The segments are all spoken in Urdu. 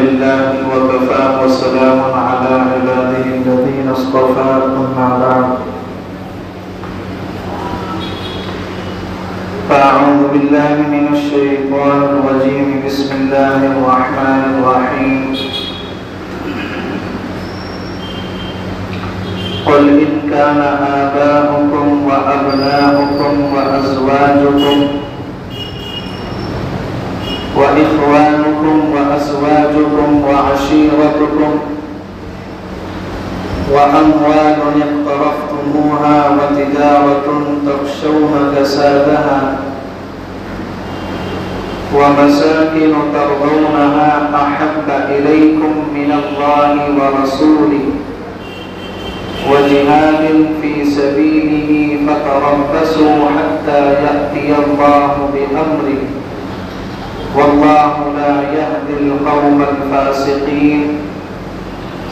لله وكفى وسلام على عباده الذين اصطفى أما بعد فأعوذ بالله من الشيطان الرجيم بسم الله الرحمن الرحيم قل إن كان آباؤكم وأبناؤكم وأزواجكم وإخوانكم وأزواجكم وعشيرتكم وأموال اقترفتموها وتجارة تخشون كسادها ومساكن ترضونها أحب إليكم من الله ورسوله وجهاد في سبيله فتربصوا حتى يأتي الله بأمره والله لا يهدي القوم الفاسقين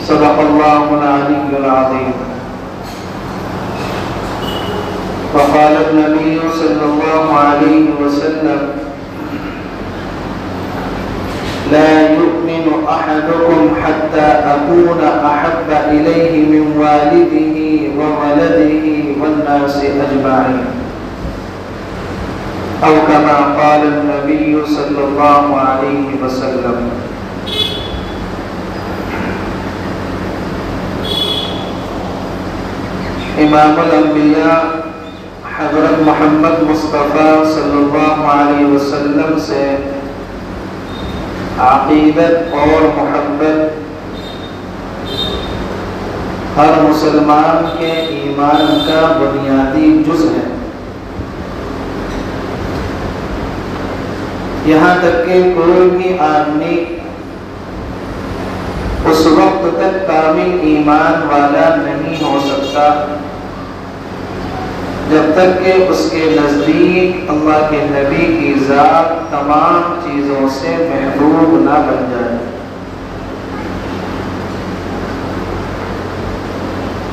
صدق الله العلي العظيم. وقال النبي صلى الله عليه وسلم لا يؤمن أحدكم حتى أكون أحب إليه من والده وولده والناس أجمعين أو كما قال النبي صلى الله عليه وسلم. امام الانبیاء حضرت محمد مصطفیٰ صلی اللہ علیہ وسلم سے عقیدت اور محبت ہر مسلمان کے ایمان کا بنیادی جز ہے، یہاں تک کہ کوئی بھی آدمی اس وقت تک کامل ایمان والا نہیں ہو سکتا جب تک کہ اس کے نزدیک اللہ کے نبی کی ذات تمام چیزوں سے محبوب نہ بن جائے۔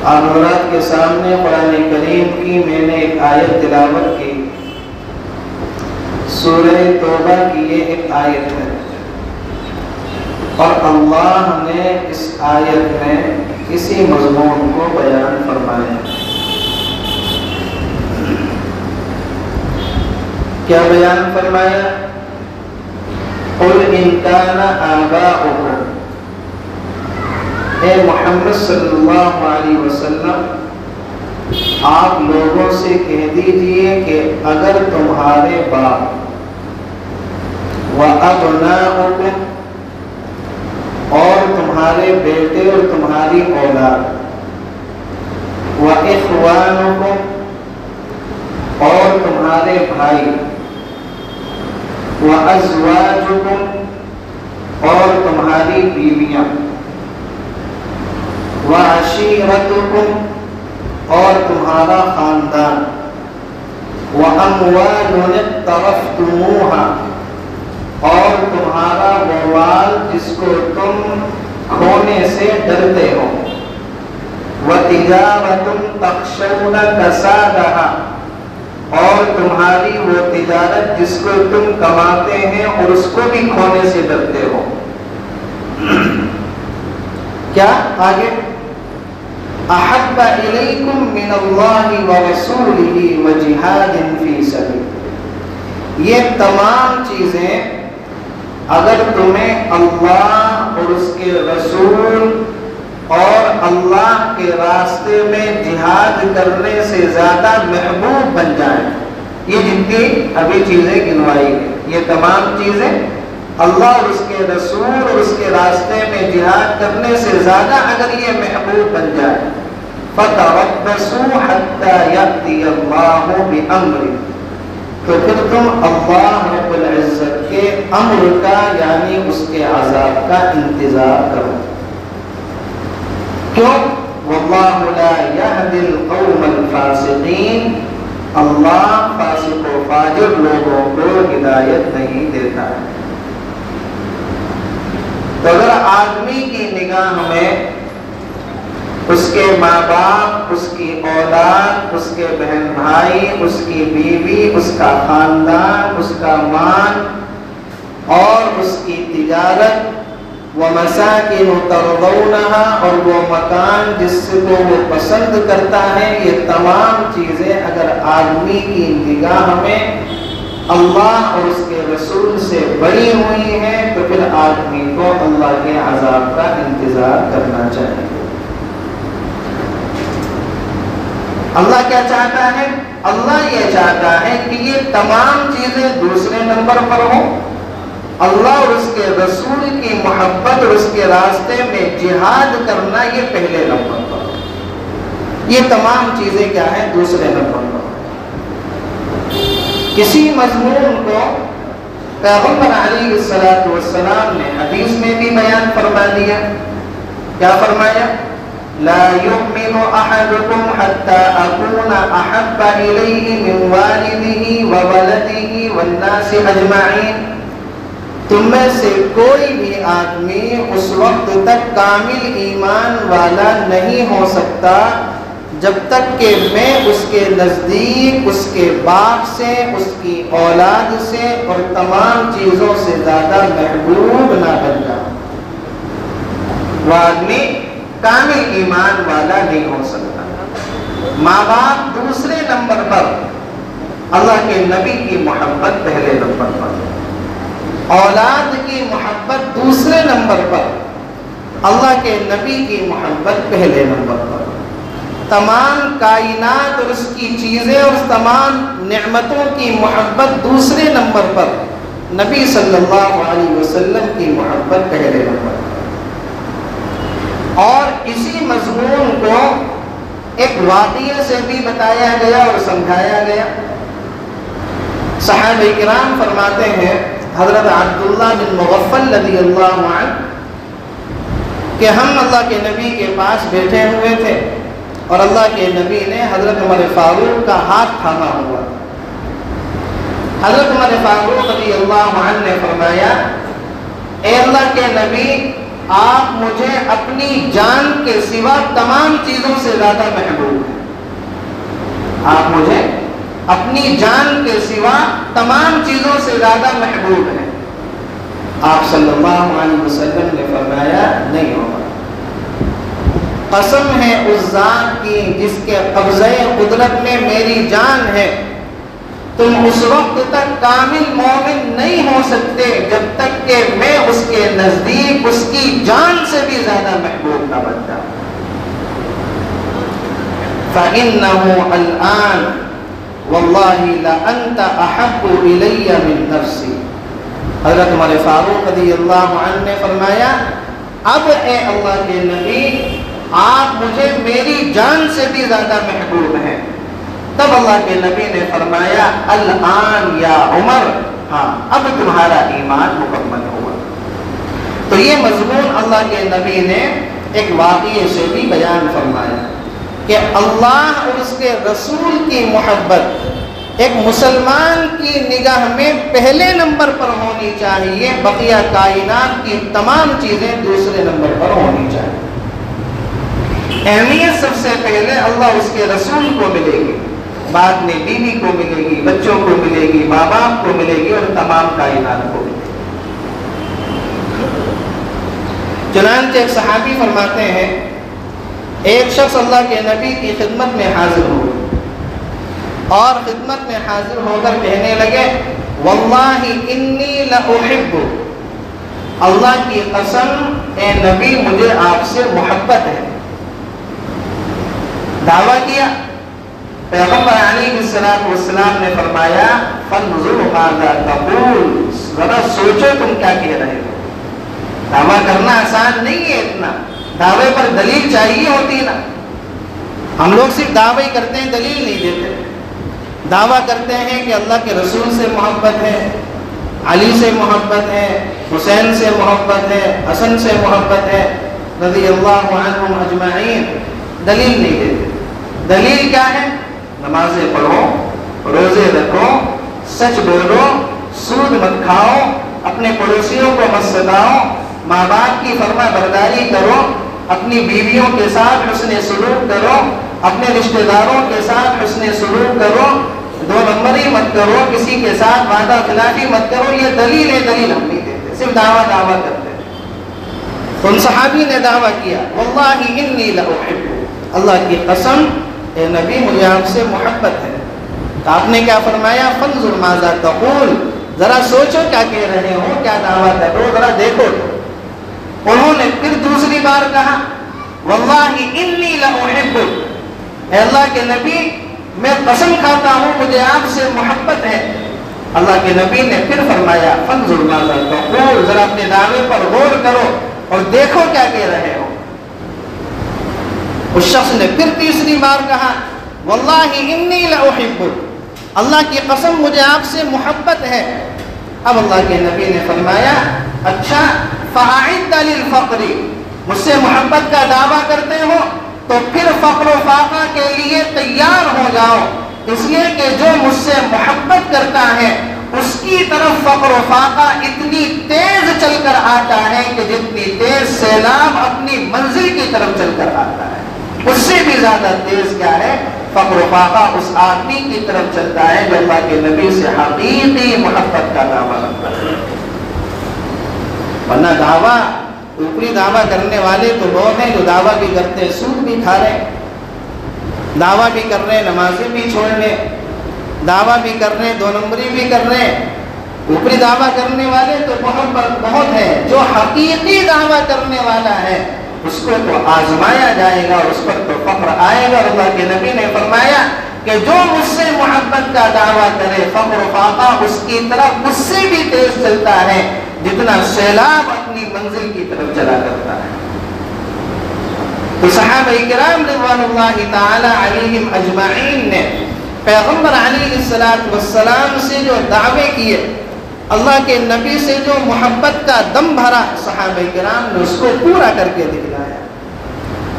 آپ حضرات کے سامنے قرآن کریم کی میں نے ایک آیت تلاوت کی، سورہ توبہ کی یہ ایک آیت ہے، اور اللہ نے اس آیت میں اسی مضمون کو بیان فرمایا۔ کیا بیان فرمایا؟ قل ان کان آباؤکم، اے محمد صلی اللہ علیہ وسلم آپ لوگوں سے کہہ دیجئے کہ اگر تمہارے باپ وابناؤکم اور تمہارے بیٹے اور تمہاری اولاد واخوانکم اور تمہارے بھائی وازواجکم اور تمہاری بیویاں وعشیرتکم اور تمہارا خاندان واموال اقترفتموها اور تمہارا وہ مال جس کو تم کھونے سے ڈرتے ہو وتجارۃ تخشون کسادها اور تمہاری وہ تجارت جس کو تم کماتے ہیں اور اس کو بھی کھونے سے ڈرتے ہو۔ کیا آگے؟ احب الیکم من اللہ ورسولہ وجہاد فی سبیلہ، یہ تمام چیزیں اگر تمہیں اللہ اور اس کے رسول اور اللہ کے راستے میں جہاد کرنے سے زیادہ محبوب بن جائیں، یہ جتنی ابھی چیزیں گنوائی ہیں یہ تمام چیزیں اللہ اور اس کے رسول اور اس کے راستے میں جہاد کرنے سے زیادہ اگر یہ محبوب بن جائے فَتَرَبَّصُوا حَتَّى يَأْتِيَ اللَّهُ بِأَمْرِهِ، تو پھر تم اللہ رب العزت کے امر کا یعنی اس کے عذاب کا انتظار کرو۔ کیوں؟ وَاللَّهُ لَا يَهْدِي الْقَوْمَ الْفَاسِقِينَ، اللہ فاسق و فاجر لوگوں کو ہدایت نہیں دیتا ہے۔ تو اگر آدمی کی نگاہ میں اس کے ماں باپ، اس کی اولاد، اس کے بہن بھائی، اس کی بیوی، اس کا خاندان، اس کا مال اور اس کی تجارت، وَمَسَاكِنُ تَرْضَوْنَهَا، اور وہ مکان جس کو وہ پسند کرتا ہے. یہ تمام چیزیں اگر آدمی کی نگاہ میں اللہ اور اس کے رسول سے بڑی ہوئی ہیں تو پھر آدمی کو اللہ کے عذاب کا انتظار کرنا چاہیے. اللہ کیا چاہتا ہے؟ اللہ یہ چاہتا ہے کہ یہ تمام چیزیں دوسرے نمبر پر ہوں. اللہ اور اس کے رسول کی محبت اور اس کے راستے میں جہاد کرنا یہ پہلے نمبر پر ہو. یہ تمام چیزیں کیا ہیں؟ دوسرے نمبر پر. کسی مضمون کو پیغمبر علیہ السلام نے حدیث میں بھی بیان فرما دیا. کیا فرمایا؟ لا يؤمن احدكم حتى اكون احب اليه من والده وولده والناس اجمعین. تم میں سے کوئی بھی آدمی اس وقت تک کامل ایمان والا نہیں ہو سکتا جب تک کہ میں اس کے نزدیک اس کے باپ سے، اس کی اولاد سے اور تمام چیزوں سے زیادہ محبوب نہ بن جاؤں. وہ آدمی کامل ایمان والا نہیں ہو سکتا. ماں باپ دوسرے نمبر پر، اللہ کے نبی کی محبت پہلے نمبر پر. اولاد کی محبت دوسرے نمبر پر، اللہ کے نبی کی محبت پہلے نمبر پر. تمام کائنات اور اس کی چیزیں اور تمام نعمتوں کی محبت دوسرے نمبر پر، نبی صلی اللہ علیہ وسلم کی محبت پہلے نمبر پر. اور اسی مضمون کو ایک واقعے سے بھی بتایا گیا اور سمجھایا گیا. صحابہ کرام فرماتے ہیں، حضرت عبداللہ بن مغفل رضی اللہ عنہ، کہ ہم اللہ کے نبی کے پاس بیٹھے ہوئے تھے اور اللہ کے نبی نے حضرت عمر فاروق کا ہاتھ تھاما ہوا. حضرت عمر فاروق رضی اللہ عنہ نے فرمایا، اے اللہ کے نبی، آپ مجھے اپنی جان کے سوا تمام چیزوں سے زیادہ محبوب ہیں. آپ مجھے اپنی جان کے سوا تمام چیزوں سے زیادہ محبوب ہیں. آپ صلی اللہ علیہ وسلم نے فرمایا، نہیں ہوگا. قسم ہے اس ذات کی جس کے قبضۂ قدرت میں میری جان ہے، تم اس وقت تک کامل مومن نہیں ہو سکتے جب تک کہ میں اس کے نزدیک اس کی جان سے بھی زیادہ محبوب نہ بن جاؤں. فَإِنَّهُ الْآنَ وَاللَّهِ لَأَنْتَ أَحَبُّ إِلَيَّ مِن نَفْسِي. حضرت عمر فاروق رضی اللہ عنہ نے فرمایا، اب اے اللہ کے نبی، آپ مجھے میری جان سے بھی زیادہ محبوب ہیں. تب اللہ کے نبی نے فرمایا، الآن یا عمر، ہاں اب تمہارا ایمان مکمل ہوا. تو یہ مضمون اللہ کے نبی نے ایک واقعے سے بھی بیان فرمایا کہ اللہ اور اس کے رسول کی محبت ایک مسلمان کی نگاہ میں پہلے نمبر پر ہونی چاہیے، بقیہ کائنات کی تمام چیزیں دوسرے نمبر پر ہونی چاہیے. اہمیت سب سے پہلے اللہ اس کے رسول کو ملے گی، بعد میں بیوی کو ملے گی، بچوں کو ملے گی، ماں باپ کو ملے گی اور تمام کائنات کو ملے گی. چنانچہ ایک صحابی فرماتے ہیں، ایک شخص اللہ کے نبی کی خدمت میں حاضر ہو اور خدمت میں حاضر ہو کر کہنے لگے، واللہ انی لأحب، اللہ کی قسم اے نبی مجھے آپ سے محبت ہے. دعویٰ کیا. پیغمبر علیہ السلام نے فرمایا، فانظر ماذا تقول، ذرا سوچو تم کیا کہہ رہے ہو. دعویٰ کرنا آسان نہیں ہے اتنا، دعوے پر دلیل چاہیے ہوتی نا. ہم لوگ صرف دعوے ہی کرتے ہیں، دلیل نہیں دیتے. دعویٰ کرتے ہیں کہ اللہ کے رسول سے محبت ہے، علی سے محبت ہے، حسین سے محبت ہے، حسن سے محبت ہے، رضی اللہ عنہم اجمعین. دلیل نہیں دیتے. دلیل کیا ہے؟ نمازیں پڑھو، روزے رکھو، سچ بولو، سود مت کھاؤ، اپنے پڑوسیوں کو مت ستاؤ، ماں باپ کی فرما برداری کرو. اپنی بیویوں کے ساتھ حسن سلوک کرو، اپنے رشتہ داروں کے ساتھ حسن سلوک کرو، 2 نمبری مت کرو، کسی کے ساتھ وعدہ خلافی مت کرو. یہ دلیل ہم نہیں دیتے، صرف دعویٰ کرتے ہیں. تو ان صحابی نے دعویٰ کیا واللہ انی لأحب، اللہ کی قسم اے نبی مجھے آپ سے محبت ہے. تو آپ نے کیا فرمایا؟ فانظر ماذا تقول، ذرا سوچو کیا کہہ رہے ہو، کیا دعویٰ کر رہے ہو، ذرا دیکھو. انہوں نے پھر دوسری بار کہا واللہ انی لأحب، اے اللہ کے نبی میں قسم کھاتا ہوں مجھے آپ سے محبت ہے. اللہ کے نبی نے پھر فرمایا فانظر ماذا تقول، ذرا اپنے دعوے پر غور کرو اور دیکھو کیا کہہ رہے ہو. اس شخص نے پھر تیسری بار کہا واللہ انی لأحب، اللہ کی قسم مجھے آپ سے محبت ہے. اب اللہ کے نبی نے فرمایا اچھا فأعد للفقر، مجھ سے محبت کا دعویٰ کرتے ہو تو پھر فقر و فاقہ کے لیے تیار ہو جاؤ، اس لیے کہ جو مجھ سے محبت کرتا ہے اس کی طرف فقر و فاقہ اتنی تیز چل کر آتا ہے کہ جتنی تیز سیلاب اپنی منزل کی طرف چل کر آتا ہے، اس سے بھی زیادہ تیز کیا ہے؟ فقر و فاقہ اس آدمی کی طرف چلتا ہے جو اللہ کے نبی سے حقیقی محبت کا دعویٰ کرتا ہے. ورنہ دعویٰ، اوپری دعویٰ کرنے والے تو لوگ ہیں جو دعویٰ بھی کرتے ہیں سود بھی کھا رہے ہیں، دعویٰ بھی کر رہے ہیں نمازیں بھی چھوڑ رہے ہیں، دعویٰ بھی کر رہے ہیں 2 نمبری بھی کر رہے ہیں. اوپری دعویٰ کرنے والے تو بہت ہیں، جو حقیقی دعویٰ کرنے والا ہے اس کو تو آزمایا جائے گا اور اس پر تو فخر آئے گا. اور اللہ کے نبی نے فرمایا کہ جو مجھ سے محبت کا دعویٰ کرے فخر و فاقہ اس کی طرف مجھ سے بھی تیز چلتا ہے جتنا سیلاب اپنی منزل کی طرف چلا کرتا ہے. تو صحابہ کرام رضوان اللہ تعالی علیہم اجمعین نے پیغمبر علیہ السلام سے جو دعوے کیے، اللہ کے نبی سے جو محبت کا دم بھرا، صحابہ کرام نے اس کو پورا کر کے دکھلایا.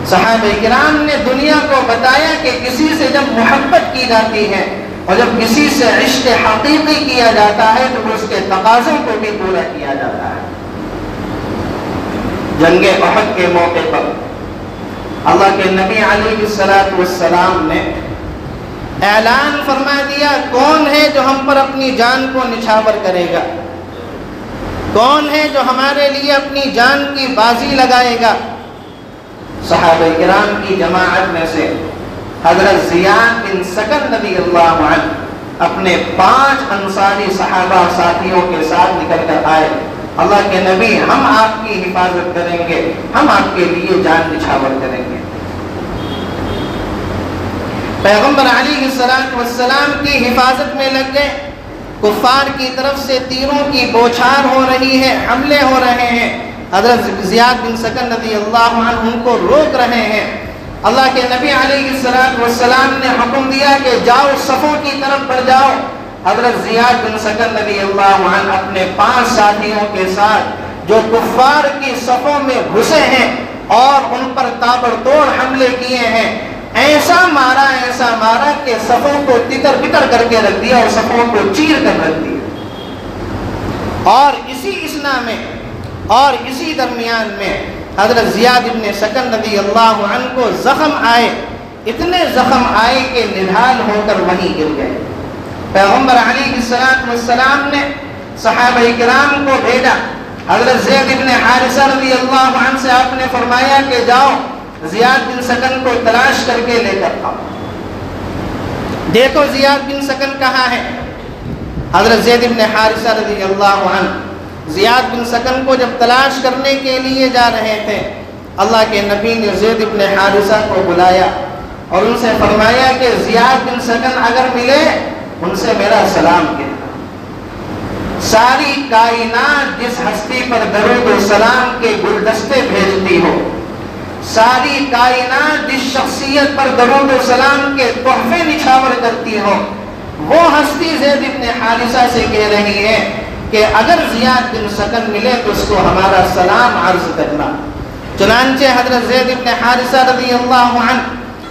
صحابہ کرام نے دنیا کو بتایا کہ کسی سے جب محبت کی جاتی ہے اور جب کسی سے عشق حقیقی کیا جاتا ہے تو اس کے تقاضوں کو بھی پورا کیا جاتا ہے. جنگ احد کے موقع پر اللہ کے نبی علیہ السلام نے اعلان فرما دیا کون ہے جو ہم پر اپنی جان کو نچھاور کرے گا، کون ہے جو ہمارے لیے اپنی جان کی بازی لگائے گا. صحابہ کرام کی جماعت میں سے حضرت زیاد بن سکن رضی اللہ عنہ اپنے 5 انصاری صحابہ ساتھیوں کے ساتھ نکل کر آئے. اللہ کے نبی ہم آپ کی حفاظت کریں گے، ہم آپ کے لیے جان نچھاور کریں گے. پیغمبر علیہ السلام کی حفاظت میں لگ گئے. کفار کی طرف سے تیروں کی بوچھار ہو رہی ہے، حملے ہو رہے ہیں. حضرت زیاد بن سکن رضی اللہ عنہ ان کو روک رہے ہیں. اللہ کے نبی علیہ السلام نے حکم دیا کہ جاؤ صفوں کی طرف بڑھ جاؤ. حضرت زیاد بن سکن رضی اللہ عنہ اپنے 5 ساتھیوں کے ساتھ جو کفار کی صفوں میں گھسے ہیں اور ان پر تابڑتوڑ حملے کیے ہیں، ایسا مارا کہ صفوں کو تتر بتر کر کے رکھ دیا اور صفوں کو چیر کر رکھ دیا. اور اسی اسنا میں اور اسی درمیان میں حضرت زیاد بن سکن رضی اللہ عنہ کو زخم آئے، اتنے زخم آئے کہ نڈھال ہو کر وہیں گر گئے. پیغمبر علیہ السلام نے صحابہ کرام کو بھیجا. حضرت زید بن حارثہ رضی اللہ عنہ سے آپ نے فرمایا کہ جاؤ زیاد بن سکن کو تلاش کر کے لے کر آؤ. دیکھو زیاد بن سکن کہاں ہے. حضرت زید بن حارثہ رضی اللہ عنہ زیاد بن سکن کو جب تلاش کرنے کے لیے جا رہے تھے، اللہ کے نبی نے زید بن حارثہ کو بلایا اور ان سے فرمایا کہ زیاد بن سکن اگر ملے ان سے میرا سلام کہنا. ساری کائنات جس ہستی پر درود و سلام کے گلدستے بھیجتی ہو، ساری کائنات جس شخصیت پر درود و سلام کے تحفے نچھاور کرتی ہو، وہ ہستی زید بن حارثہ سے کہہ رہی ہے کہ اگر زیاد بن سکن ملے تو اس کو ہمارا سلام عرض کرنا. چنانچہ حضرت زید بن حارثہ رضی اللہ عنہ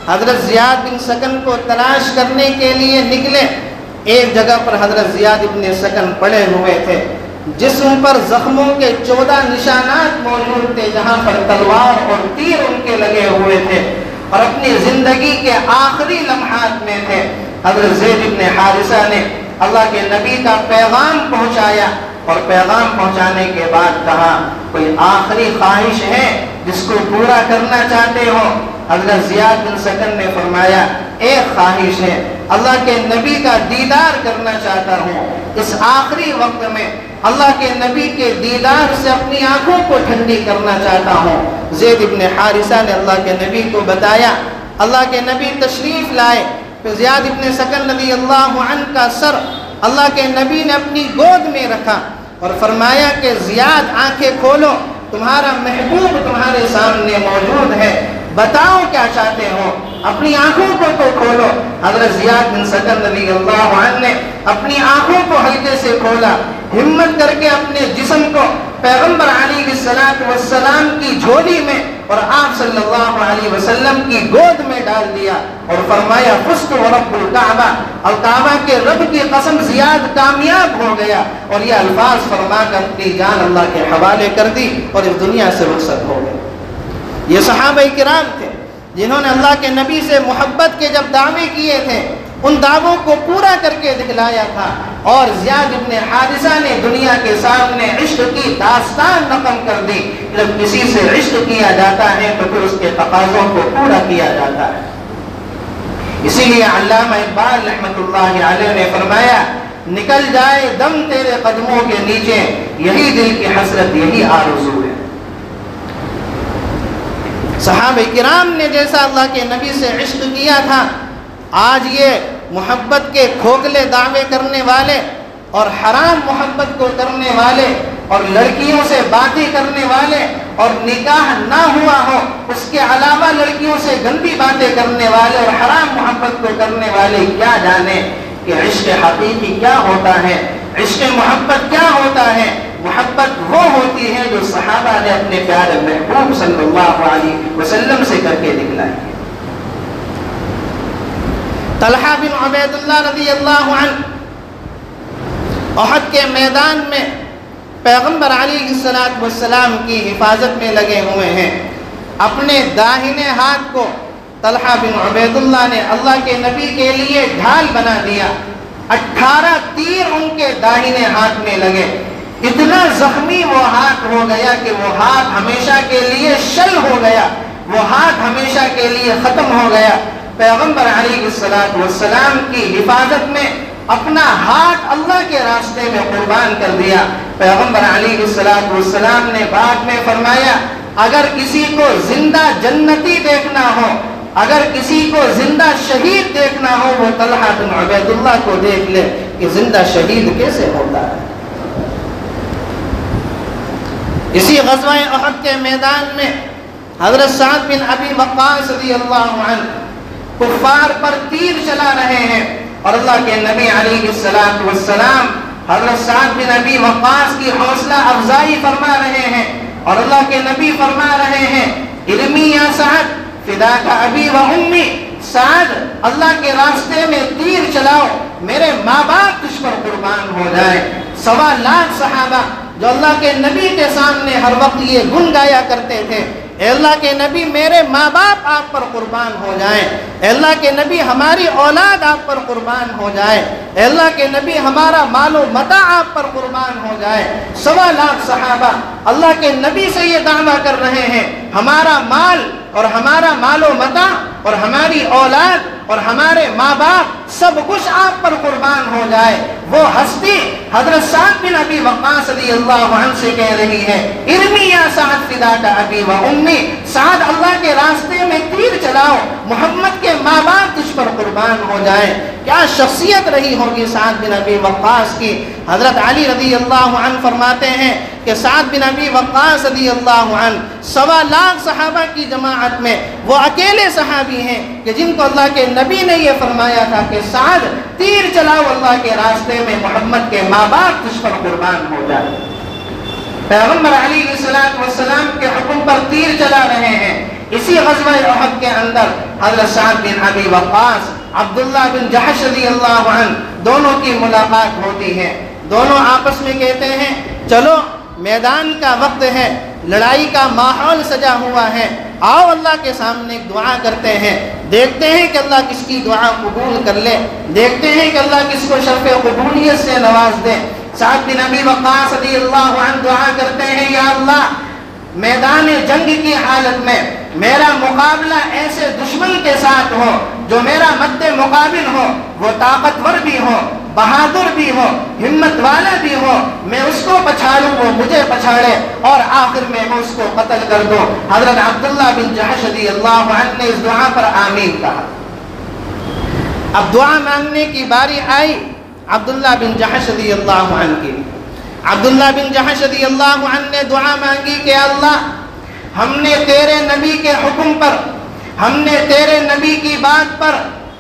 حضرت زیاد بن سکن کو تلاش کرنے کے لیے نکلے. ایک جگہ پر حضرت زیاد بن سکن پڑے ہوئے تھے، جسم پر زخموں کے 14 نشانات موجود تھے جہاں پر تلوار اور تیر ان کے لگے ہوئے تھے، اور اپنی زندگی کے آخری لمحات میں تھے۔ حضرت زید بن حارثہ نے اللہ کے نبی کا پیغام پہنچایا، اور پیغام پہنچانے کے بعد کہا کوئی آخری خواہش ہے جس کو پورا کرنا چاہتے ہو؟ حضرت زیاد بن سکن نے فرمایا ایک خواہش ہے، اللہ کے نبی کا دیدار کرنا چاہتا ہوں، اس آخری وقت میں اللہ کے نبی کے دیدار سے اپنی آنکھوں کو ٹھنڈی کرنا چاہتا ہوں۔ زید بن حارثہ نے اللہ کے نبی کو بتایا، اللہ کے نبی تشریف لائے، پھر زیاد بن سکن رضی اللہ عنہ کا سر اللہ کے نبی نے اپنی گود میں رکھا اور فرمایا کہ زیاد آنکھیں کھولو، تمہارا محبوب تمہارے سامنے موجود ہے، بتاؤ کیا چاہتے ہو، اپنی آنکھوں کو تو کھولو۔ حضرت زیاد بن سکن رضی اللہ عنہ نے اپنی آنکھوں کو ہلکے سے کھولا، ہمت کر کے اپنے جسم کو پیغمبر علیہ السلام کی جھولی میں اور آپ صلی اللہ علیہ وسلم کی گود میں ڈال دیا اور فرمایا فزت ورب الکعبہ، الکعبہ کے رب کی قسم زیاد کامیاب ہو گیا، اور یہ الفاظ فرما کر اپنی جان اللہ کے حوالے کر دی اور اس دنیا سے رخصت ہو گئے۔ یہ صحابہ کرام تھے جنہوں نے اللہ کے نبی سے محبت کے جب دعوے کیے تھے ان دعووں کو پورا کر کے دکھلایا تھا، اور زیاد بن حارثہ نے دنیا کے سامنے عشق کی داستان نقل کر دی۔ جب کسی سے عشق کیا جاتا ہے تو پھر اس کے تقاضوں کو پورا کیا جاتا ہے۔ اسی لیے علامہ اقبال رحمۃ اللہ علیہ نے فرمایا نکل جائے دم تیرے قدموں کے نیچے، یہی دل کی حسرت، یہی آرزو ہے۔ صحابہ کرام نے جیسا اللہ کے نبی سے عشق کیا تھا، آج یہ محبت کے کھوکھلے دعوے کرنے والے اور حرام محبت کو کرنے والے اور لڑکیوں سے باتیں کرنے والے اور نکاح نہ ہوا ہو اس کے علاوہ لڑکیوں سے گندی باتیں کرنے والے اور حرام محبت کو کرنے والے کیا جانے کہ عشق حقیقی کیا ہوتا ہے، عشق محبت کیا ہوتا ہے۔ محبت وہ ہوتی ہے جو صحابہ نے اپنے پیارے محبوب صلی اللہ علیہ وسلم سے کر کے دکھلائی ہے۔ طلحہ بن عبید اللہ رضی اللہ عنہ احد کے میدان میں پیغمبر علیہ السلام کی حفاظت میں لگے ہوئے ہیں۔ اپنے داہنے ہاتھ کو طلحہ بن عبید اللہ نے اللہ کے نبی کے لیے ڈھال بنا دیا۔ 18 تیر ان کے داہنے ہاتھ میں لگے، اتنا زخمی وہ ہاتھ ہو گیا کہ وہ ہاتھ ہمیشہ کے لیے شل ہو گیا، وہ ہاتھ ہمیشہ کے لیے ختم ہو گیا۔ پیغمبر علیہ السلام کی حفاظت میں اپنا ہاتھ اللہ کے راستے میں قربان کر دیا۔ پیغمبر علیہ السلام نے بعد میں فرمایا اگر کسی کو زندہ جنتی دیکھنا ہو، اگر کسی کو زندہ شہید دیکھنا ہو وہ طلحہ بن عبید اللہ کو دیکھ لے کہ زندہ شہید کیسے ہوتا ہے۔ اسی غزوہ احد کے میدان میں حضرت سعد بن ابی وقاص رضی اللہ عنہ کفار پر تیر چلا رہے ہیں، اور اللہ کے نبی علیہ السلام حضرت سعد بن ابی وقاص کی حوصلہ افزائی فرما رہے ہیں، اور اللہ کے نبی فرما رہے ہیں ارمی یا سعد فداک ابی و امی، سعد اللہ کے راستے میں تیر چلاؤ، میرے ماں باپ تجھ پر قربان ہو جائیں۔ 1.25 لاکھ صحابہ جو اللہ کے نبی کے سامنے ہر وقت یہ گن گایا کرتے تھے اے اللہ کے نبی میرے ماں باپ آپ پر قربان ہو جائیں، اے اللہ کے نبی ہماری اولاد آپ پر قربان ہو جائے، اے اللہ کے نبی ہمارا مال و متاع آپ پر قربان ہو جائے۔ 1.25 لاکھ صحابہ اللہ کے نبی سے یہ دعویٰ کر رہے ہیں ہمارا مال اور ہمارا مال و متاع اور ہماری اولاد اور ہمارے ماں باپ سب کچھ آپ پر قربان ہو جائے۔ وہ ہستی حضرت سعد بن ابی وقاص رضی اللہ عنہ سے کہہ رہی ہے ارمی یا سعد فداک ابی و امی، سعد اللہ کے راستے میں تیر چلاؤ، محمد کے ماں باپ تجھ پر قربان ہو جائے۔ کیا شخصیت رہی ہوگی سعد بن ابی وقاص کی۔ حضرت علی رضی اللہ عنہ فرماتے ہیں کہ سعد بن ابی وقاص رضی اللہ عنہ 1.25 لاکھ صحابہ کی جماعت میں وہ اکیلے صحابی ہیں کہ جن کو اللہ کے نبی نے یہ فرمایا تھا کہ سعد تیر چلاؤ اللہ کے راستے میں، محمد کے ماں باپ تجھ پر قربان ہو جائے۔ پیغمبر علیہ السلام کے حکم پر تیر چلا رہے ہیں۔ اسی غزوہ احد کے اندر حضرت سعد بن ابی وقاص عبداللہ بن جحش رضی اللہ عنہ دونوں کی ملاقات ہوتی ہے۔ دونوں آپس میں کہتے ہیں چلو میدان کا وقت ہے، لڑائی کا ماحول سجا ہوا ہے، آؤ اللہ کے سامنے ایک دعا کرتے ہیں، دیکھتے ہیں کہ اللہ کس کی دعا قبول کر لے، دیکھتے ہیں کہ اللہ کس کو شرف قبولیت سے نواز دے۔ سعد بن ابی وقاص رضی اللہ عنہ دعا کرتے ہیں، یا اللہ میدان جنگ کی حالت میں میرا مقابلہ ایسے دشمن کے ساتھ ہو جو میرا مد مقابل ہو، وہ طاقتور بھی ہو، بہادر بھی ہو، ہمت والا بھی ہو، میں اس کو پچھاڑوں وہ مجھے پچھاڑے اور آخر میں اس کو قتل کر دوں۔ حضرت عبداللہ بن جحش رضی اللہ عنہ نے اس دعا پر آمین کہا۔ اب دعا مانگنے کی باری آئی عبداللہ بن جحش رضی اللہ عنہ کی۔ عبداللہ بن جحش رضی اللہ عنہ نے دعا مانگی کہ اللہ ہم نے تیرے نبی کے حکم پر، ہم نے تیرے نبی کی بات پر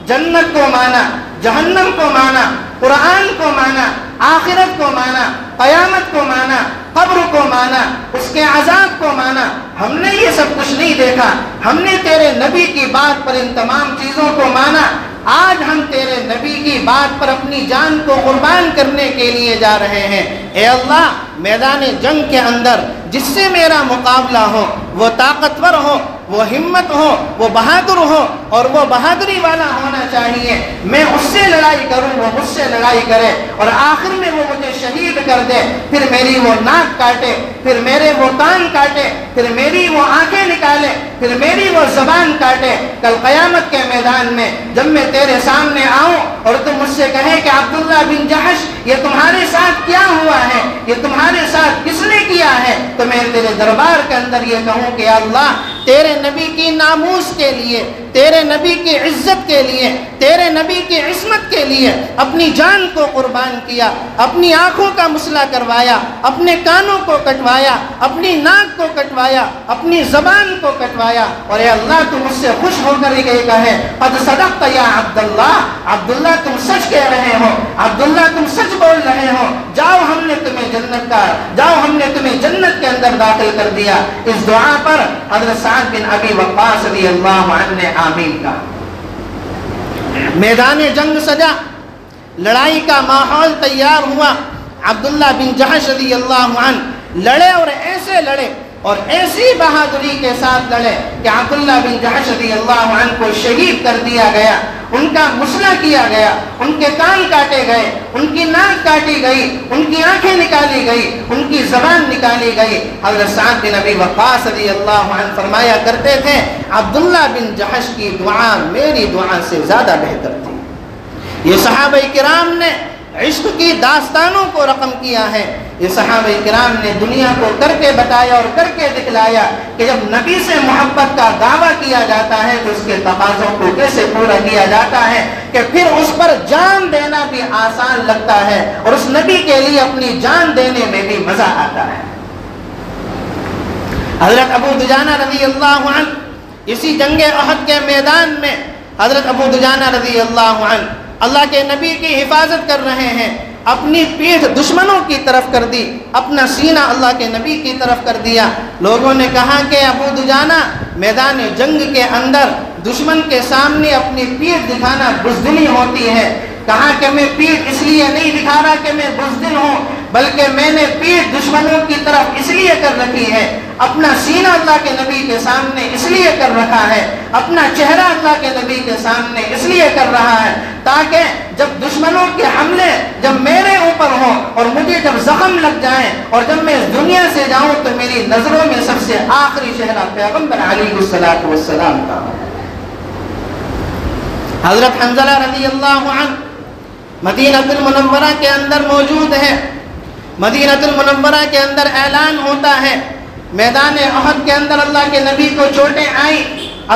جنت کو مانا، جہنم کو مانا، قرآن کو مانا، آخرت کو مانا، قیامت کو مانا، قبر کو مانا، اس کے عذاب کو مانا۔ ہم نے یہ سب کچھ نہیں دیکھا، ہم نے تیرے نبی کی بات پر ان تمام چیزوں کو مانا۔ آج ہم تیرے نبی کی بات پر اپنی جان کو قربان کرنے کے لیے جا رہے ہیں۔ اے اللہ میدان جنگ کے اندر جس سے میرا مقابلہ ہو وہ طاقتور ہو، وہ ہمت ہو، وہ بہادر ہو، اور وہ بہادری والا ہونا چاہیے۔ میں اس سے لڑائی کروں، وہ مجھ سے لڑائی کرے، اور آخر میں وہ مجھے شہید کر دے، پھر میری وہ ناک کاٹے، پھر میرے وہ کان کاٹے، پھر میری وہ آنکھیں نکالے، پھر میری وہ زبان کاٹے۔ کل قیامت کے میدان میں جب میں تیرے سامنے آؤں اور تم مجھ سے کہے کہ عبداللہ بن جحش یہ تمہارے ساتھ کیا ہوا ہے، یہ تمہارے ساتھ کس نے کیا ہے، تو میں تیرے دربار کے اندر یہ کہوں کہ اللہ تیرے نبی کی ناموس کے لیے، تیرے نبی کی عزت کے لیے، تیرے نبی کی عصمت کے لیے اپنی جان کو قربان کیا، اپنی آنکھوں کا مسئلہ کروایا، اپنے کانوں کو کٹوایا، اپنی ناک کو کٹوایا، اپنی زبان کو کٹوایا، اور اے اللہ تم مجھ سے خوش ہو کر یہ کہے قد صدقت یا عبداللہ، عبداللہ تم سچ کہہ رہے ہو، عبداللہ تم سچ بول رہے ہو، جاؤ ہم نے تمہیں جنت کا، جاؤ ہم نے تمہیں جنت کے اندر داخل کر دیا۔ اس دعا پر حضرت سعد بن ابی وقاص رضی اللہ عنہ نے آمین کہا۔ میدان جنگ سجا، لڑائی کا ماحول تیار ہوا، عبداللہ بن جحش رضی اللہ عنہ لڑے، اور ایسے لڑے اور ایسی بہادری کے ساتھ لڑے کہ عبداللہ بن جحش رضی اللہ عنہ کو شہید کر دیا گیا، ان کا مسئلہ کیا گیا، ان کے کان کاٹے گئے، ان کی ناک کاٹی گئی، ان کی آنکھیں نکالی گئی، ان کی زبان نکالی گئی۔ حضرت سعد بن ابی وقاص رضی اللہ عنہ فرمایا کرتے تھے عبداللہ بن جحش کی دعا میری دعا سے زیادہ بہتر تھی۔ یہ صحابہ کرام نے عشق کی داستانوں کو رقم کیا ہے، یہ صحابہ کرام نے دنیا کو کر کے بتایا اور کر کے دکھلایا کہ جب نبی سے محبت کا دعویٰ کیا جاتا ہے تو اس کے تقاضوں کو کیسے پورا کیا جاتا ہے، کہ پھر اس پر جان دینا بھی آسان لگتا ہے اور اس نبی کے لیے اپنی جان دینے میں بھی مزہ آتا ہے۔ حضرت ابو دجانہ رضی اللہ عنہ اسی جنگ احد کے میدان میں حضرت ابو دجانہ رضی اللہ عنہ اللہ کے نبی کی حفاظت کر رہے ہیں، اپنی پیٹھ دشمنوں کی طرف کر دی، اپنا سینہ اللہ کے نبی کی طرف کر دیا۔ لوگوں نے کہا کہ ابو دجانہ میدان جنگ کے اندر دشمن کے سامنے اپنی پیٹھ دکھانا بزدلی ہوتی ہے۔ کہا کہ میں پیٹھ اس لیے نہیں دکھا رہا کہ میں بزدل ہوں، بلکہ میں نے پیٹھ دشمنوں کی طرف اس لیے کر رکھی ہے، اپنا سینہ اللہ کے نبی کے سامنے اس لیے کر رکھا ہے، اپنا چہرہ اللہ کے نبی کے سامنے اس لیے کر رہا ہے تاکہ جب دشمنوں کے حملے جب میرے اوپر ہوں اور مجھے جب زخم لگ جائیں اور جب میں اس دنیا سے جاؤں تو میری نظروں میں سب سے آخری چہرہ پیغمبر علیہ السلام کا ہو۔ حضرت حنظلہ رضی اللہ عنہ مدینہ المنورہ کے اندر موجود ہے۔ مدینہ المنورہ کے اندر اعلان ہوتا ہے، میدان احد کے اندر اللہ کے نبی کو چوٹیں آئیں،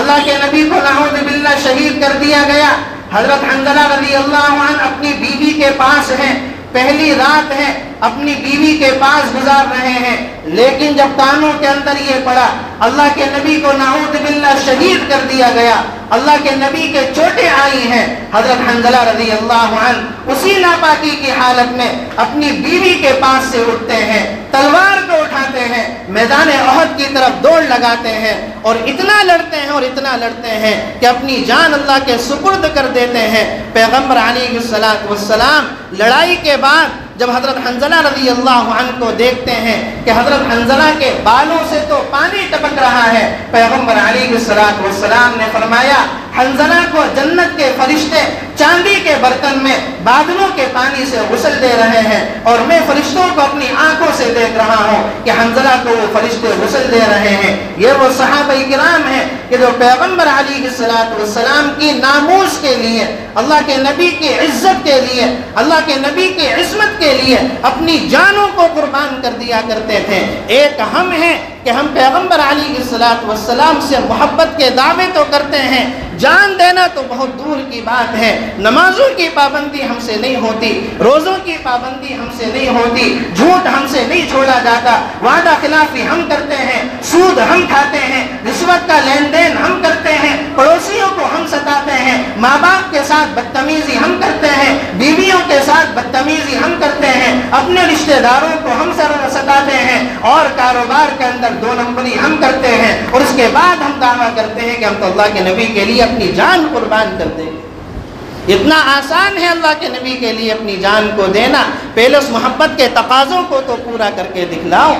اللہ کے نبی کو نعوذ باللہ شہید کر دیا گیا۔ حضرت حنظلہ رضی اللہ عنہ اپنی بیوی کے پاس ہیں، پہلی رات ہے، اپنی بیوی کے پاس گزار رہے ہیں، لیکن جب کانوں کے اندر یہ پڑا اللہ کے نبی کو نعوذ باللہ شہید کر دیا گیا، اللہ کے نبی کے چوٹیں آئی ہیں، حضرت حنظلہ رضی اللہ عنہ اسی ناپاکی کی حالت میں اپنی بیوی کے پاس سے اٹھتے ہیں، تلوار کو اٹھاتے ہیں، میدان احد کی طرف دوڑ لگاتے ہیں، اور اتنا لڑتے ہیں اور اتنا لڑتے ہیں کہ اپنی جان اللہ کے سپرد کر دیتے ہیں۔ پیغمبر علیہ السلام لڑائی کے بعد جب حضرت حنظلہ رضی اللہ عنہ کو دیکھتے ہیں کہ حضرت حنظلہ کے بالوں سے تو پانی ٹپک رہا ہے، پیغمبر علیہ السلام نے فرمایا حنظلہ کو جنت کے فرشتے چاندی کے برتن میں بادلوں کے پانی سے غسل دے رہے ہیں، اور میں فرشتوں کو اپنی آنکھوں سے دیکھ رہا ہوں کہ حنظلہ کو وہ فرشتے غسل دے رہے ہیں۔ یہ وہ صحابہ کرام ہیں کہ جو پیغمبر علیہ السلام کی ناموس کے لیے، اللہ کے نبی کی عزت کے لیے، اللہ کے نبی کی عصمت کے لیے اپنی جانوں کو قربان کر دیا کرتے تھے۔ ایک ہم ہیں کہ ہم پیغمبر علیہ السلام سے محبت کے دعوے تو کرتے ہیں، جان دینا تو بہت دور کی بات ہے۔ نمازوں کی پابندی ہم سے نہیں ہوتی، روزوں کی پابندی ہم سے نہیں ہوتی، جھوٹ ہم سے نہیں چھوڑا جاتا، وعدہ خلافی ہم کرتے ہیں، سود ہم کھاتے ہیں، رشوت کا لین دین ہم کرتے ہیں، پڑوسیوں کو ہم ستاتے ہیں، ماں باپ کے ساتھ بدتمیزی ہم کرتے ہیں، بیویوں کے ساتھ بدتمیزی ہم کرتے ہیں، اپنے رشتہ داروں کو ہم ستاتے ہیں، اور کاروبار کے اندر دو نمبری ہم کرتے ہیں، اور اس کے بعد ہم دعویٰ کرتے ہیں کہ ہم تو اللہ کے نبی کے لیے اپنی جان قربان کر دیں گے۔ اتنا آسان ہے اللہ کے نبی کے لیے اپنی جان کو دینا، پہلے اس محبت کے تقاضوں کو تو پورا کر کے دکھلاؤ۔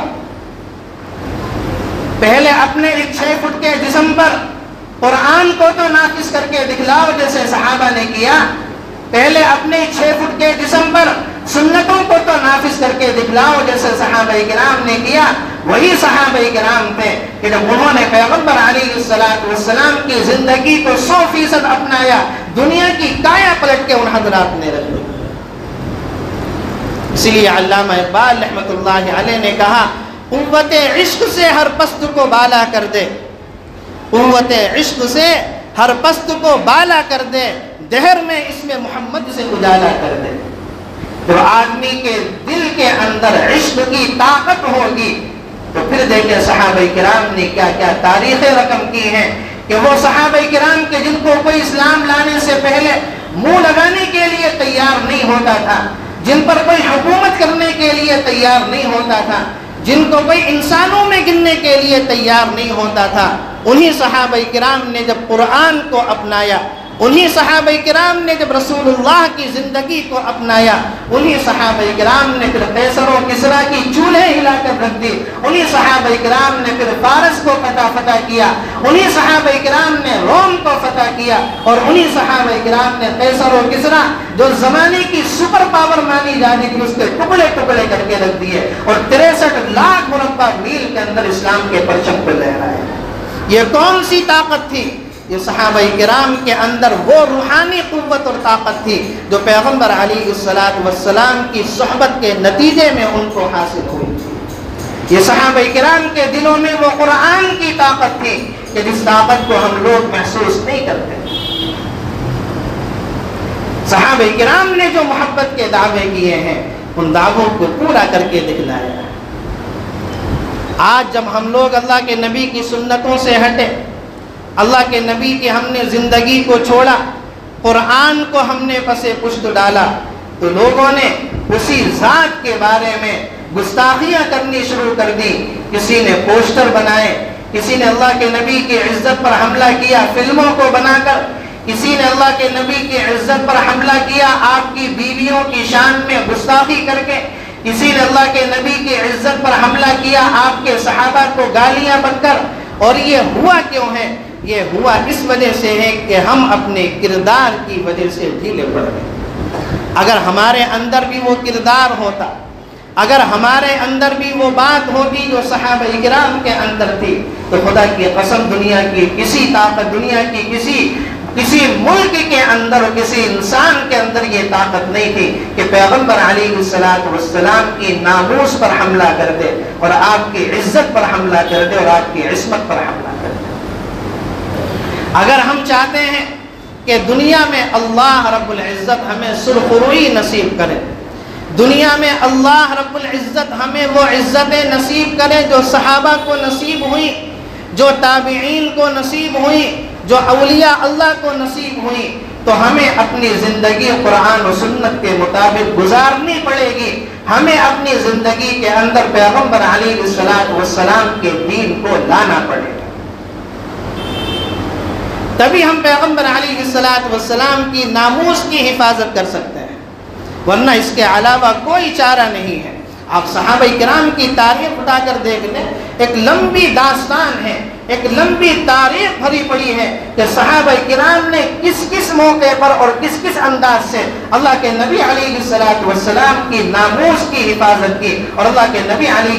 پہلے اپنے ایک 6 فٹ کے جسم پر قرآن کو تو نافذ کر کے دکھلاؤ جیسے صحابہ نے کیا، پہلے اپنے 6 فٹ کے جسم پر سنتوں کو تو نافذ کر کے دکھلاؤ جیسے صحابہ کرام نے کیا۔ وہی صحابہ کرام تھے کہ جب انہوں نے پیغمبر علیہ السلام کی زندگی کو 100% اپنایا، دنیا کی کایا پلٹ کے ان حضرات نے رکھ دی۔ اسی لیے علامہ اقبال رحمۃ اللہ علیہ نے کہا قوت عشق سے ہر پست کو بالا کر دے، قوت عشق سے ہر پست کو بالا کر دے، دہر میں اس میں محمد سے اجالا کر دے۔ جو آدمی کے دل کے اندر عشق کی طاقت ہوگی تو پھر دیکھیں صحابہ کرام نے کیا کیا تاریخ رقم کی ہیں، کہ وہ صحابہ کرام کے جن کو کوئی اسلام لانے سے پہلے منہ لگانے کے لیے تیار نہیں ہوتا تھا، جن پر کوئی حکومت کرنے کے لیے تیار نہیں ہوتا تھا، جن کو کوئی انسانوں میں گننے کے لیے تیار نہیں ہوتا تھا، انہی صحابہ کرام نے جب قرآن کو اپنایا، انہی صحابہ کرام نے جب رسول اللہ کی زندگی کو اپنایا، انہی صحابہ کرام نے پھر قیصر و کسریٰ کی چولہے ہلا کر رکھ دی، انہی صحابہ کرام نے پھر فارس کو فتح کیا، انہی صحابہ کرام نے روم کو فتح کیا، اور انہی صحابہ کرام نے قیصر و کسریٰ جو زمانے کی سپر پاور مانی جاتی تھی اس کے ٹکڑے ٹکڑے کر کے رکھ دیے، اور 63 لاکھ مربع میل کے اندر اسلام کے پرچم پہ لہرائے۔ یہ کون سی طاقت تھی؟ یہ صحابہ کرام کے اندر وہ روحانی قوت اور طاقت تھی جو پیغمبر علیہ السلام کی صحبت کے نتیجے میں ان کو حاصل ہوئی تھی۔ یہ صحابہ کرام کے دلوں میں وہ قرآن کی طاقت تھی کہ جس طاقت کو ہم لوگ محسوس نہیں کرتے۔ صحابہ کرام نے جو محبت کے دعوے کیے ہیں ان دعووں کو پورا کر کے دکھلایا۔ آج جب ہم لوگ اللہ کے نبی کی سنتوں سے ہٹے، اللہ کے نبی کی ہم نے زندگی کو چھوڑا، قرآن کو ہم نے پسے پشت ڈالا، تو لوگوں نے اسی ذات کے بارے میں گستاخیاں کرنی شروع کر دی۔ کسی نے پوسٹر بنائے، کسی نے اللہ کے نبی کی عزت پر حملہ کیا فلموں کو بنا کر، کسی نے اللہ کے نبی کی عزت پر حملہ کیا آپ کی بیویوں کی شان میں گستاخی کر کے، کسی نے اللہ کے نبی کی عزت پر حملہ کیا آپ کے صحابہ کو گالیاں بن کر۔ اور یہ ہوا کیوں ہے؟ یہ ہوا اس وجہ سے ہے کہ ہم اپنے کردار کی وجہ سے ڈھیلے پڑ گئے۔ اگر ہمارے اندر بھی وہ کردار ہوتا، اگر ہمارے اندر بھی وہ بات ہوتی جو صحابہ کرام کے اندر تھی، تو خدا کی قسم دنیا کی کسی طاقت، دنیا کی کسی ملک کے اندر، کسی انسان کے اندر یہ طاقت نہیں تھی کہ پیغمبر علیہ السلام کی ناموس پر حملہ کر دے، اور آپ کی عزت پر حملہ کر دے، اور آپ کی عصمت پر حملہ کر دے۔ اگر ہم چاہتے ہیں کہ دنیا میں اللہ رب العزت ہمیں سرخروئی نصیب کرے، دنیا میں اللہ رب العزت ہمیں وہ عزتیں نصیب کرے جو صحابہ کو نصیب ہوئی، جو تابعین کو نصیب ہوئی، جو اولیاء اللہ کو نصیب ہوئی، تو ہمیں اپنی زندگی قرآن و سنت کے مطابق گزارنی پڑے گی۔ ہمیں اپنی زندگی کے اندر پیغمبر علیہ السلام کے دین کو لانا پڑے گا، تبھی ہم پیغمبر علیہ السلام کی ناموس کی حفاظت کر سکتے ہیں۔ ورنہ اس کے علاوہ کوئی چارہ نہیں ہے۔ آپ صحابہ کرام کی تاریخ اٹھا کر دیکھ لیں، ایک لمبی داستان ہے، ایک لمبی تاریخ بھری پڑی ہے کہ صحابہ کرام نے کس کس موقع پر اور کس کس انداز سے اللہ کے نبی علیہ السلام کی ناموس کی حفاظت کی اور اللہ کے نبی علیہ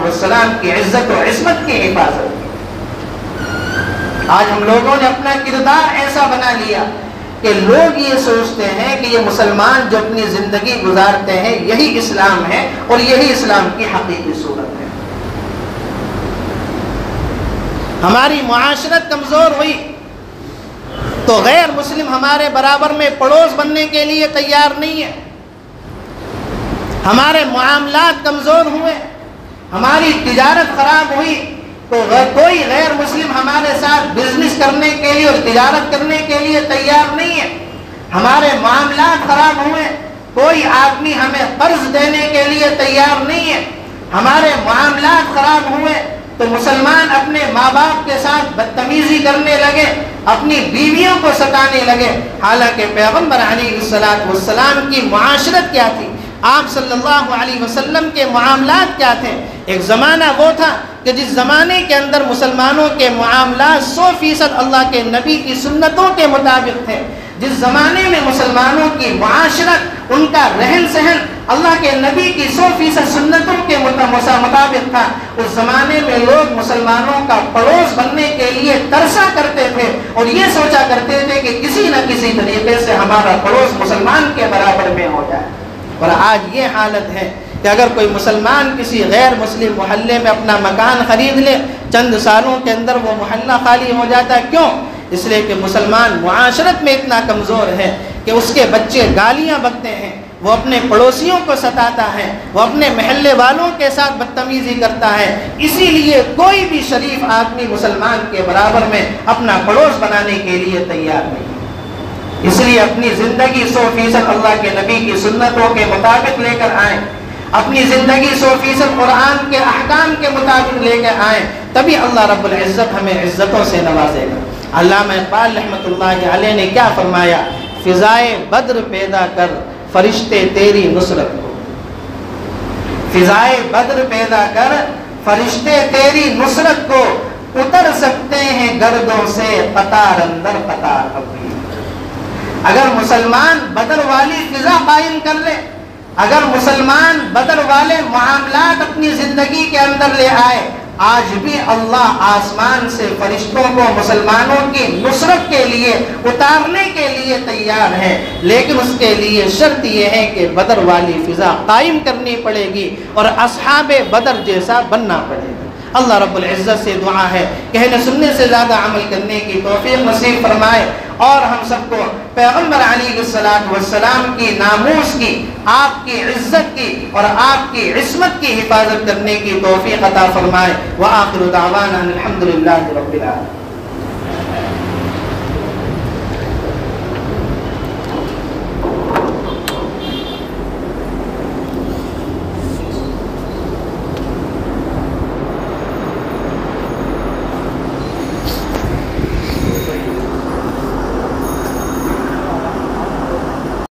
السلام کی عزت و عصمت کی حفاظت کی۔ آج ہم لوگوں نے اپنا کردار ایسا بنا لیا کہ لوگ یہ سوچتے ہیں کہ یہ مسلمان جو اپنی زندگی گزارتے ہیں یہی اسلام ہے اور یہی اسلام کی حقیقی صورت ہے۔ ہماری معاشرت کمزور ہوئی تو غیر مسلم ہمارے برابر میں پڑوس بننے کے لیے تیار نہیں ہے۔ ہمارے معاملات کمزور ہوئے، ہماری تجارت خراب ہوئی تو کوئی غیر مسلم ہمارے ساتھ بزنس کرنے کے لیے اور تجارت کرنے کے لیے تیار نہیں ہے۔ ہمارے معاملات خراب ہوئے، کوئی آدمی ہمیں قرض دینے کے لیے تیار نہیں ہے۔ ہمارے معاملات خراب ہوئے تو مسلمان اپنے ماں باپ کے ساتھ بدتمیزی کرنے لگے، اپنی بیویوں کو ستانے لگے، حالانکہ پیغمبر علیہ السلام کی معاشرت کیا تھی، آپ صلی اللہ علیہ وسلم کے معاملات کیا تھے۔ ایک زمانہ وہ تھا کہ جس زمانے کے اندر مسلمانوں کے معاملات 100% اللہ کے نبی کی سنتوں کے مطابق تھے، جس زمانے میں مسلمانوں کی معاشرت، ان کا رہن سہن اللہ کے نبی کی 100% سنتوں کے مطابق تھا، اس زمانے میں لوگ مسلمانوں کا پڑوس بننے کے لیے ترسا کرتے تھے اور یہ سوچا کرتے تھے کہ کسی نہ کسی طریقے سے ہمارا پڑوس مسلمان کے برابر میں ہو جائے۔ اور آج یہ حالت ہے کہ اگر کوئی مسلمان کسی غیر مسلم محلے میں اپنا مکان خرید لے، چند سالوں کے اندر وہ محلہ خالی ہو جاتا ہے۔ کیوں؟ اس لیے کہ مسلمان معاشرت میں اتنا کمزور ہے کہ اس کے بچے گالیاں بکتے ہیں، وہ اپنے پڑوسیوں کو ستاتا ہے، وہ اپنے محلے والوں کے ساتھ بدتمیزی کرتا ہے۔ اسی لیے کوئی بھی شریف آدمی مسلمان کے برابر میں اپنا پڑوس بنانے کے لیے تیار نہیں۔ اس لیے اپنی زندگی 100% اللہ کے نبی کی سنتوں کے مطابق لے کر آئیں، اپنی زندگی 100% قرآن کے احکام کے مطابق لے کر آئیں، تبھی اللہ رب العزت ہمیں عزتوں سے نوازے گا۔ علامہ اقبال رحمۃ اللہ علیہ نے کیا فرمایا؟ فضائے بدر پیدا کر فرشتے تیری نصرت کو، فضائے بدر پیدا کر فرشتے تیری نصرت کو، اتر سکتے ہیں گردوں سے قطار اندر قطار اب بھی۔ اگر مسلمان بدر والی فضا قائم کر لے، اگر مسلمان بدر والے معاملات اپنی زندگی کے اندر لے آئے، آج بھی اللہ آسمان سے فرشتوں کو مسلمانوں کی نصرت کے لیے اتارنے کے لیے تیار ہے، لیکن اس کے لیے شرط یہ ہے کہ بدر والی فضا قائم کرنی پڑے گی اور اصحاب بدر جیسا بننا پڑے گا۔ اللہ رب العزت سے دعا ہے کہنے سننے سے زیادہ عمل کرنے کی توفیق نصیب فرمائے اور ہم سب کو پیغمبر علیہ السلام کی ناموس کی، آپ کی عزت کی اور آپ کی عصمت کی حفاظت کرنے کی توفیق عطا فرمائے۔ وآخر دعوانا الحمدللہ رب العالمین۔